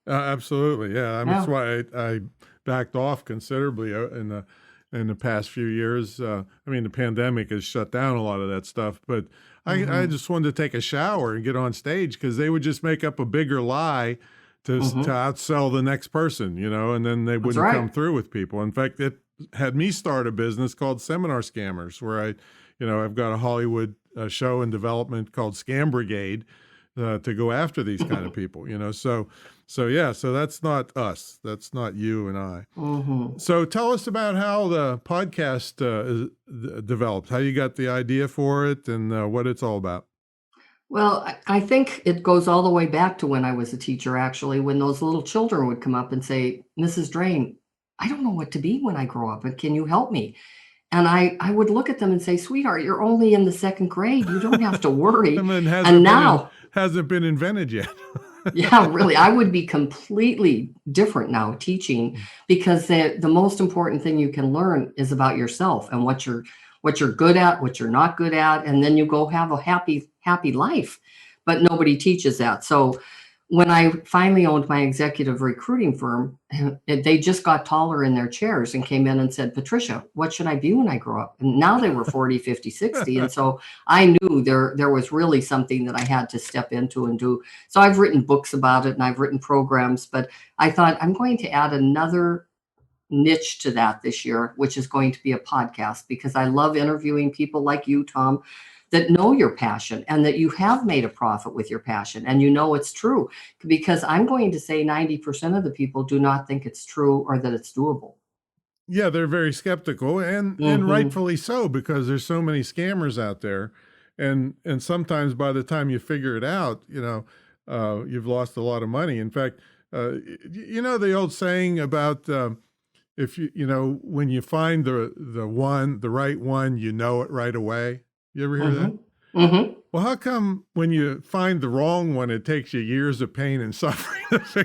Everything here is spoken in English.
Absolutely, yeah. I mean, that's Yeah. why I backed off considerably in the past few years. I mean, the pandemic has shut down a lot of that stuff, but I Hmm. just wanted to take a shower and get on stage because they would just make up a bigger lie to Hmm. outsell the next person, and then they That's wouldn't come right. through with people. In fact, it had me start a business called Seminar Scammers, where I've got a Hollywood show in development called Scam Brigade to go after these kind of people. So yeah, so that's not us. That's not you and I. Hmm. So tell us about how the podcast developed, how you got the idea for it, and what it's all about. Well, I think it goes all the way back to when I was a teacher, actually, when those little children would come up and say, Mrs. Drain, I don't know what to be when I grow up, and can you help me? And I would look at them and say, sweetheart, you're only in the second grade. You don't have to I worry. mean, And now, hasn't been invented yet. yeah, really, I would be completely different now teaching because the most important thing you can learn is about yourself and what you're good at, what you're not good at, and then you go have a happy life. But nobody teaches that. So when I finally owned my executive recruiting firm, they just got taller in their chairs and came in and said, Patricia, what should I be when I grow up? And now they were 40, 50, 60. And so I knew there was really something that I had to step into and do. So I've written books about it and I've written programs, but I thought I'm going to add another niche to that this year, which is going to be a podcast because I love interviewing people like you, Tom, that know your passion and that you have made a profit with your passion and you know it's true. Because I'm going to say 90% of the people do not think it's true or that it's doable. Yeah, they're very skeptical, and Hmm. rightfully so, because there's so many scammers out there, and sometimes by the time you figure it out, you've lost a lot of money. In fact, you know the old saying about if when you find the right one, you know it right away. You ever hear that? Hmm. Hmm. Well, how come when you find the wrong one, it takes you years of pain and suffering to figure